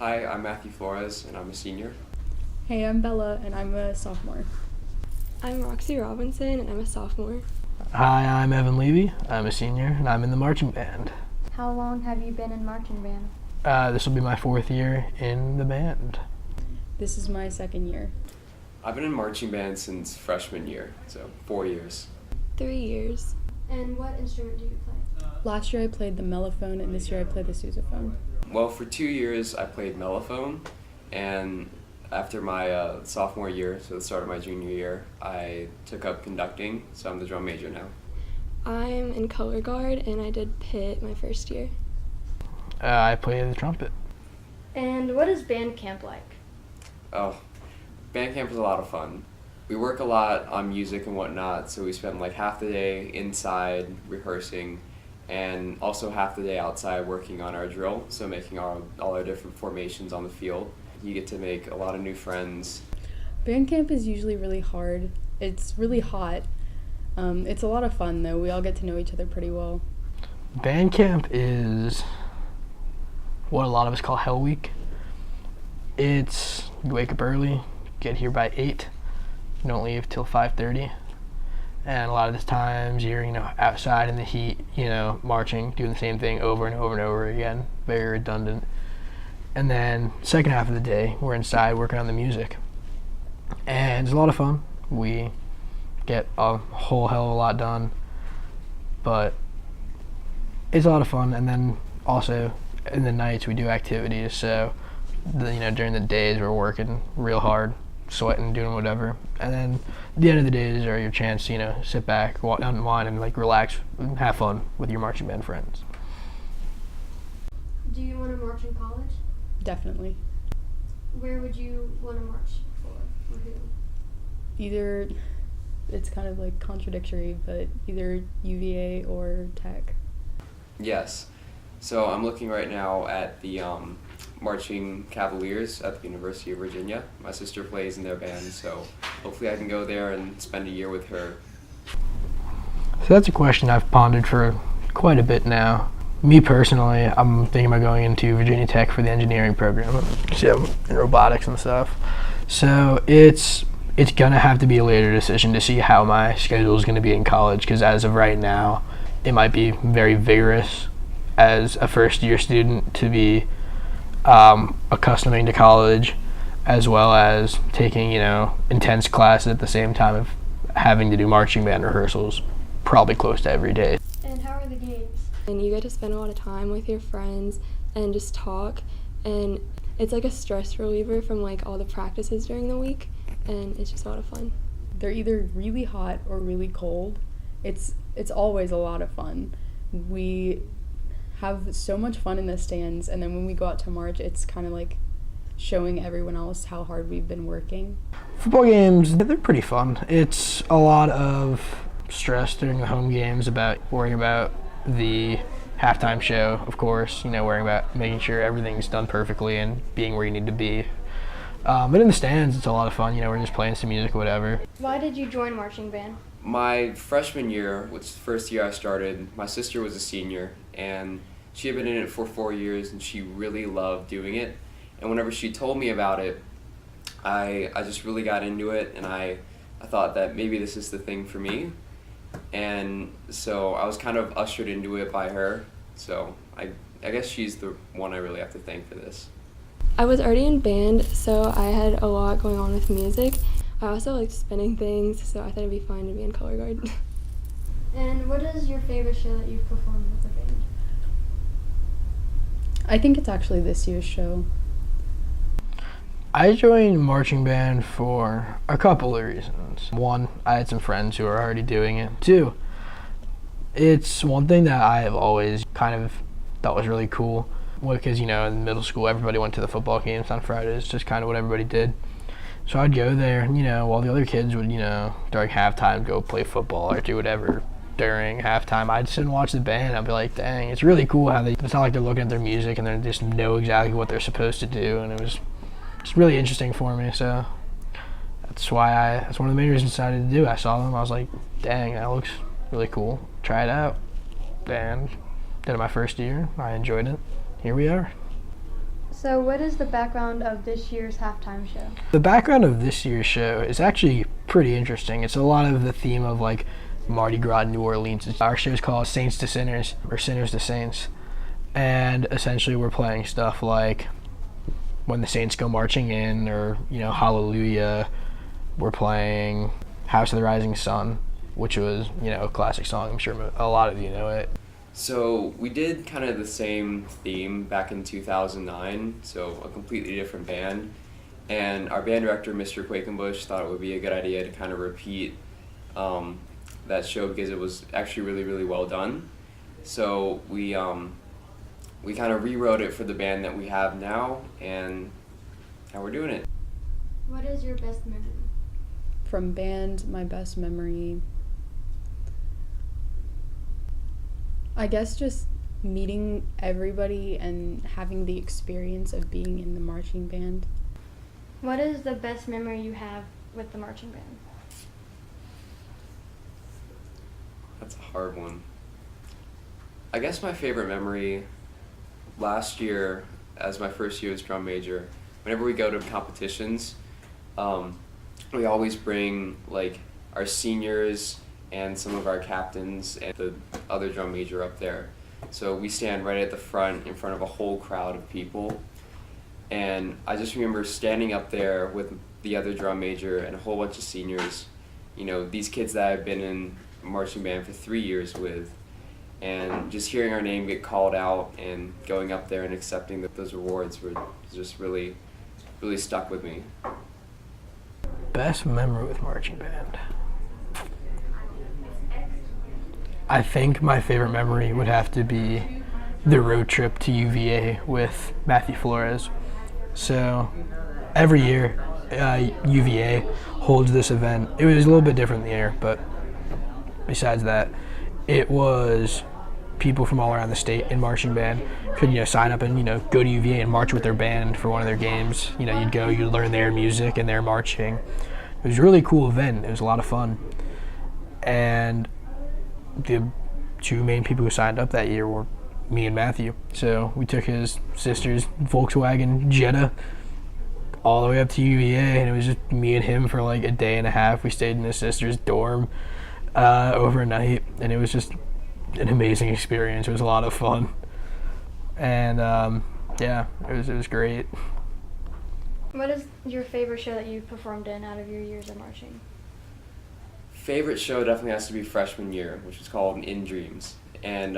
Hi, I'm Matthew Flores, and I'm a senior. Hey, I'm Bella, and I'm a sophomore. I'm Roxy Robinson, and I'm a sophomore. Hi, I'm Evan Levy. I'm a senior, and I'm in the marching band. How long have you been in marching band? This will be my 4th year in the band. This is my second year. I've been in marching band since freshman year, so 4 years. 3 years. And what instrument do you play? Last year I played the mellophone, and this year I played the sousaphone. Well, for 2 years I played mellophone, and after my sophomore year, so the start of my junior year, I took up conducting, so I'm the drum major now. I'm in color guard, and I did pit my first year. I play the trumpet. And what is band camp like? Oh, band camp is a lot of fun. We work a lot on music and whatnot, so we spend like half the day inside rehearsing, and also half the day outside working on our drill, so making all our different formations on the field. You get to make a lot of new friends. Band camp is usually really hard. It's really hot. It's a lot of fun, though. We all get to know each other pretty well. Band camp is what a lot of us call Hell Week. It's, you wake up early, get here by 8, you don't leave till 5:30. And a lot of the times you're, outside in the heat, marching, doing the same thing over and over and over again. Very redundant. And then second half of the day, we're inside working on the music. And it's a lot of fun. We get a whole hell of a lot done. But it's a lot of fun. And then also in the nights we do activities. So, during the days we're working real hard, sweating, doing whatever. And then the end of the days are your chance to, sit back, unwind, and relax and have fun with your marching band friends. Do you want to march in college? Definitely. Where would you want to march for, or who? Either, it's kind of contradictory, but either UVA or Tech. Yes. So I'm looking right now at the Marching Cavaliers at the University of Virginia. My sister plays in their band, so hopefully I can go there and spend a year with her. So that's a question I've pondered for quite a bit now. Me personally, I'm thinking about going into Virginia Tech for the engineering program, so in robotics and stuff. So it's gonna have to be a later decision to see how my schedule is gonna be in college, because as of right now, it might be very vigorous as a first year student to be accustoming to college, as well as taking intense classes at the same time of having to do marching band rehearsals probably close to every day. And how are the games? And you get to spend a lot of time with your friends and just talk. And it's like a stress reliever from all the practices during the week. And it's just a lot of fun. They're either really hot or really cold. It's always a lot of fun. We have so much fun in the stands, and then when we go out to march, it's kind of showing everyone else how hard we've been working. Football games, they're pretty fun. It's a lot of stress during the home games about worrying about the halftime show, of course, worrying about making sure everything's done perfectly and being where you need to be. But in the stands, it's a lot of fun. We're just playing some music or whatever. Why did you join marching band? My freshman year, which is the first year I started, my sister was a senior, and she had been in it for 4 years, and she really loved doing it. And whenever she told me about it, I just really got into it, and I thought that maybe this is the thing for me. And so I was kind of ushered into it by her, so I guess she's the one I really have to thank for this. I was already in band, so I had a lot going on with music. I also liked spinning things, so I thought it'd be fun to be in color guard. And what is your favorite show that you've performed with the band? I think it's actually this year's show. I joined marching band for a couple of reasons. One, I had some friends who were already doing it. Two, it's one thing that I have always kind of thought was really cool, because in middle school everybody went to the football games on Fridays, just kind of what everybody did. So I'd go there, while the other kids would, during halftime go play football or do whatever during halftime, I'd sit and watch the band. I'd be like, dang, it's really cool how it's not like they're looking at their music and they just know exactly what they're supposed to do, and it was just really interesting for me. So that's one of the main reasons I decided to do it. I saw them, I was like, dang, that looks really cool. Try it out. And did it my first year. I enjoyed it. Here we are. So, what is the background of this year's halftime show? The background of this year's show is actually pretty interesting. It's a lot of the theme of like Mardi Gras in New Orleans. Our show is called Saints to Sinners or Sinners to Saints. And essentially we're playing stuff like When the Saints Go Marching In, or, Hallelujah. We're playing House of the Rising Sun, which was, a classic song. I'm sure a lot of you know it. So we did kind of the same theme back in 2009, so a completely different band. And our band director, Mr. Quakenbush, thought it would be a good idea to kind of repeat that show because it was actually really, really well done. So we kind of rewrote it for the band that we have now, and now we're doing it. What is your best memory? From band, my best memory, I guess just meeting everybody and having the experience of being in the marching band. What is the best memory you have with the marching band? That's a hard one. I guess my favorite memory last year, as my first year as drum major, whenever we go to competitions, we always bring like our seniors and some of our captains and the other drum major up there. So we stand right at the front in front of a whole crowd of people. And I just remember standing up there with the other drum major and a whole bunch of seniors, these kids that I've been in marching band for 3 years with, and just hearing our name get called out and going up there and accepting those awards were just really, really stuck with me. Best memory with marching band. I think my favorite memory would have to be the road trip to UVA with Matthew Flores. So every year, UVA holds this event. It was a little bit different in the year, but besides that, it was people from all around the state in marching band could sign up and go to UVA and march with their band for one of their games. You'd go, you'd learn their music and their marching. It was a really cool event. It was a lot of fun. And the two main people who signed up that year were me and Matthew. So we took his sister's Volkswagen Jetta all the way up to UVA, and it was just me and him for like a day and a half. We stayed in his sister's dorm overnight, and it was just an amazing experience. It was a lot of fun, and it was great. What is your favorite show that you've performed in out of your years of marching? Favorite show definitely has to be freshman year, which was called In Dreams. And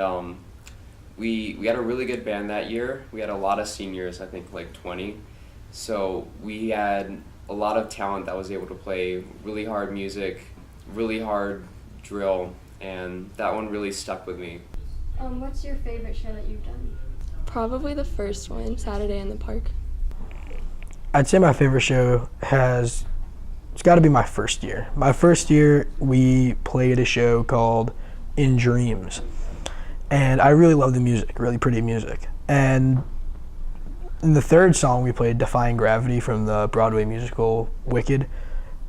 we had a really good band that year. We had a lot of seniors, I think like 20. So we had a lot of talent that was able to play really hard music, really hard drill, and that one really stuck with me. What's your favorite show that you've done? Probably the first one, Saturday in the Park. I'd say my favorite show it's got to be my first year. My first year, we played a show called In Dreams, and I really love the music, really pretty music. And in the third song, we played Defying Gravity from the Broadway musical Wicked,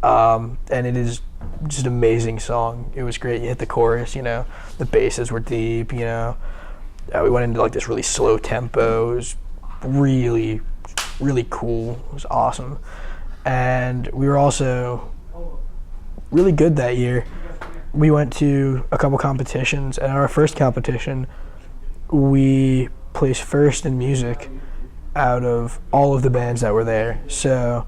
and it is just an amazing song. It was great. You hit the chorus, the basses were deep, we went into like this really slow tempo. It was really, really cool. It was awesome. And we were also really good that year. We went to a couple competitions, and our first competition, we placed first in music out of all of the bands that were there. So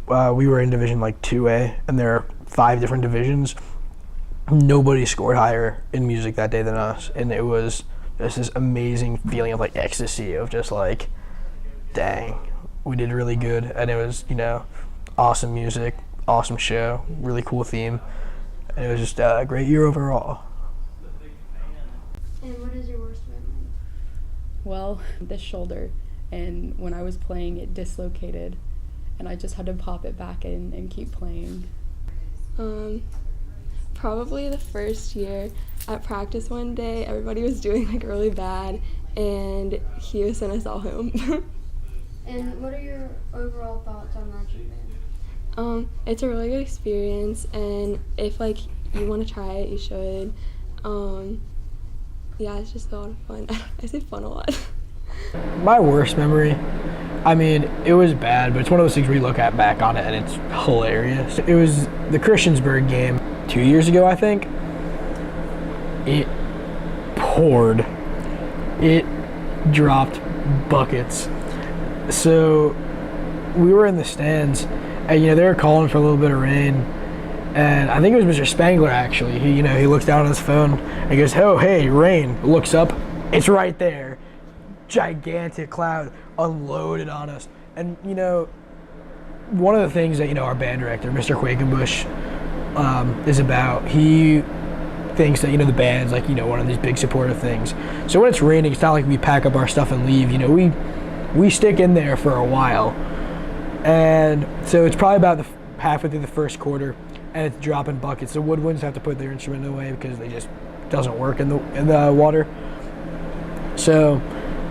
we were in division like 2A, and there are 5 different divisions. Nobody scored higher in music that day than us, and it was just this amazing feeling of like ecstasy of just like, dang, we did really good. And it was, awesome music, awesome show, really cool theme, and it was just a great year overall. And what is your worst memory? Well, this shoulder, and when I was playing, it dislocated, and I just had to pop it back in and keep playing. Probably the first year at practice one day, everybody was doing like really bad, and he sent us all home. And what are your overall thoughts on marching band? It's a really good experience, and if like you want to try it, you should. It's just a lot of fun. I say fun a lot. My worst memory, I mean, it was bad, but it's one of those things where you look at back on it and it's hilarious. It was the Christiansburg game 2 years ago, I think. It poured. It dropped buckets. So we were in the stands, and they were calling for a little bit of rain, and I think it was Mr. Spangler actually. He looks down on his phone and he goes, "Oh, hey, rain!" Looks up, it's right there, gigantic cloud unloaded on us. And one of the things that our band director, Mr. Quakenbush, is about, he thinks that the band's like one of these big supportive things. So when it's raining, it's not like we pack up our stuff and leave. We stick in there for a while, and so it's probably about halfway through the first quarter, and it's dropping buckets. The woodwinds have to put their instrument away because they just doesn't work in the water. So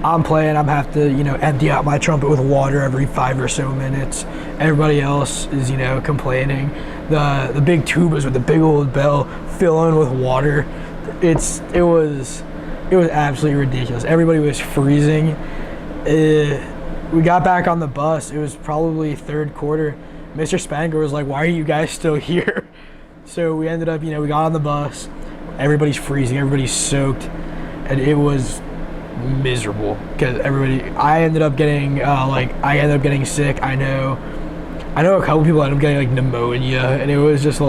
I'm playing. I'm have to empty out my trumpet with water every 5 or so minutes. Everybody else is complaining. The big tubas with the big old bell filling with water. It was absolutely ridiculous. Everybody was freezing. We got back on the bus. It was probably third quarter. Mr. Spangler was like, "Why are you guys still here?" So we ended up, we got on the bus. Everybody's freezing. Everybody's soaked, and it was miserable because I ended up getting sick. I know a couple people ended up getting pneumonia, and it was just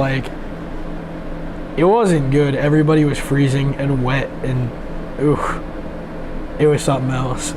it wasn't good. Everybody was freezing and wet, and it was something else.